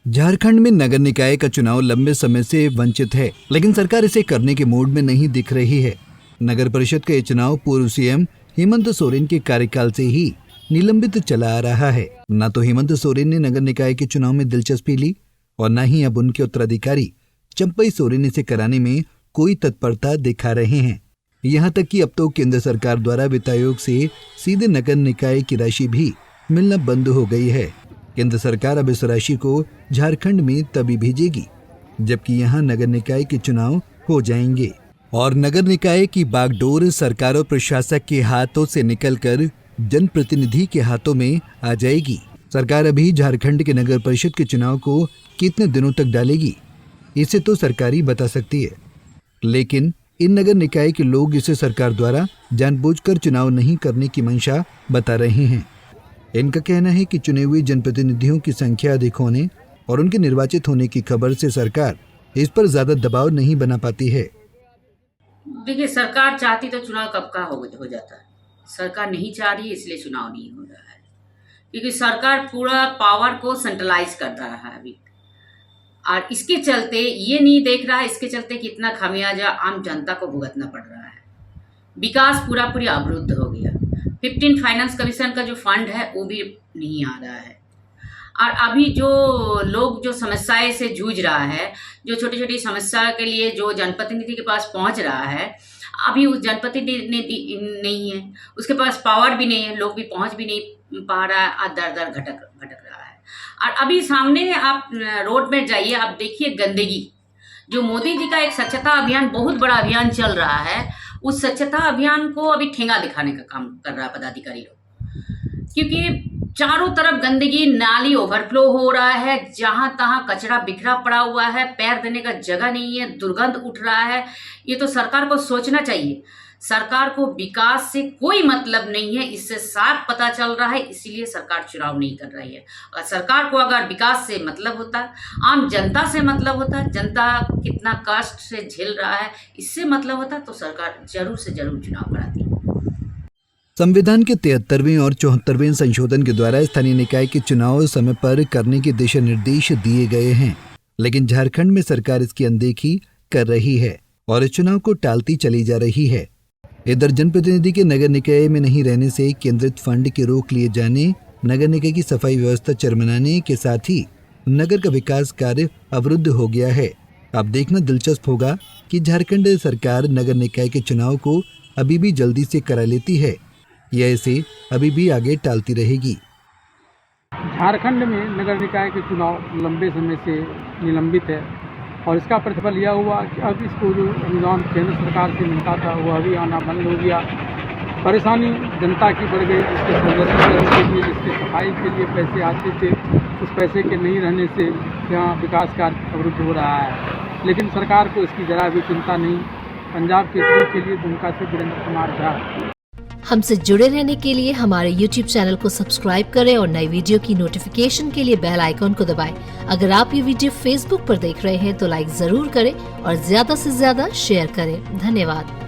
झारखंड में नगर निकाय का चुनाव लंबे समय से वंचित है, लेकिन सरकार इसे करने के मूड में नहीं दिख रही है। नगर परिषद का ये चुनाव पूर्व सीएम हेमंत सोरेन के कार्यकाल से ही निलंबित चला आ रहा है। न तो हेमंत सोरेन ने नगर निकाय के चुनाव में दिलचस्पी ली और न ही अब उनके उत्तराधिकारी चंपई सोरेन इसे कराने में कोई तत्परता दिखा रहे हैं। यहाँ तक कि अब तो केंद्र सरकार द्वारा वित्त आयोग से सीधे नगर निकाय की राशि भी मिलना बंद हो गई है। केंद्र सरकार अब इस राशि को झारखंड में तभी भेजेगी जबकि यहाँ नगर निकाय के चुनाव हो जाएंगे और नगर निकाय की बागडोर सरकार और प्रशासक के हाथों से निकलकर जनप्रतिनिधि के हाथों में आ जाएगी। सरकार अभी झारखंड के नगर परिषद के चुनाव को कितने दिनों तक डालेगी इसे तो सरकार ही बता सकती है, लेकिन इन नगर निकाय के लोग इसे सरकार द्वारा जानबूझकर चुनाव नहीं करने की मंशा बता रहे हैं। इनका कहना है कि चुने हुए जनप्रतिनिधियों की संख्या अधिक होने और उनके निर्वाचित होने की खबर से सरकार इस पर ज्यादा दबाव नहीं बना पाती है। देखिए, सरकार चाहती तो चुनाव कब का हो जाता है। सरकार नहीं चाह रही इसलिए चुनाव नहीं हो रहा है, क्योंकि सरकार पूरा पावर को सेंट्रलाइज कर रहा है अभी, और इसके चलते ये नहीं देख रहा है इसके चलते कितना खामियाजा आम जनता को भुगतना पड़ रहा है। विकास पूरी अवरुद्ध हो गया। 15 फाइनेंस कमीशन का जो फंड है वो भी नहीं आ रहा है, और अभी जो लोग जो समस्याएं से जूझ रहा है, जो छोटी छोटी समस्या के लिए जो जनप्रतिनिधि के पास पहुंच रहा है, अभी उस जनप्रतिनिधि नहीं है, उसके पास पावर भी नहीं है, लोग भी पहुंच भी नहीं पा रहा है, और दर दर भटक रहा है। और अभी सामने आप रोड में जाइए, आप देखिए गंदगी, जो मोदी जी का एक स्वच्छता अभियान बहुत बड़ा अभियान चल रहा है, उस स्वच्छता अभियान को अभी ठेंगा दिखाने का काम कर रहा है पदाधिकारी लोग, क्योंकि चारों तरफ गंदगी, नाली ओवरफ्लो हो रहा है, जहां तहां कचरा बिखरा पड़ा हुआ है, पैर देने का जगह नहीं है, दुर्गंध उठ रहा है। ये तो सरकार को सोचना चाहिए। सरकार को विकास से कोई मतलब नहीं है, इससे साफ पता चल रहा है, इसीलिए सरकार चुनाव नहीं कर रही है। और सरकार को अगर विकास से मतलब होता, आम जनता से मतलब होता, जनता कितना कष्ट से झेल रहा है इससे मतलब होता, तो सरकार जरूर से जरूर चुनाव कराती। संविधान के 73वें और 74वें संशोधन के द्वारा स्थानीय निकाय के चुनाव समय पर करने के दिशा निर्देश दिए गए हैं, लेकिन झारखंड में सरकार इसकी अनदेखी कर रही है और इस चुनाव को टालती चली जा रही है। इधर जनप्रतिनिधि के नगर निकाय में नहीं रहने से केंद्रित फंड के रोक लिए जाने, नगर निकाय की सफाई व्यवस्था चरमराने के साथ ही नगर का विकास कार्य अवरुद्ध हो गया है। अब देखना दिलचस्प होगा कि झारखंड सरकार नगर निकाय के चुनाव को अभी भी जल्दी से करा लेती है या इसे अभी भी आगे टालती रहेगी। झारखंड में नगर निकाय के चुनाव लंबे समय से निलंबित है और इसका प्रतिफल यह हुआ कि अब इसको जो अनुदान केंद्र सरकार से मिलता था वह अभी आना बंद हो गया। परेशानी जनता की बढ़ गई। इसके सौंदर्यीकरण के लिए, जिसके सफाई के लिए पैसे आते थे, उस पैसे के नहीं रहने से यहाँ विकास कार्य अवरुद्ध हो रहा है। लेकिन सरकार को इसकी जरा भी चिंता नहीं। पंजाब केसरी के लिए दुमका से वीरेंद्र कुमार झा। हमसे जुड़े रहने के लिए हमारे YouTube चैनल को सब्सक्राइब करें और नई वीडियो की नोटिफिकेशन के लिए बेल आइकॉन को दबाएं। अगर आप ये वीडियो Facebook पर देख रहे हैं तो लाइक जरूर करें और ज्यादा से ज्यादा शेयर करें। धन्यवाद।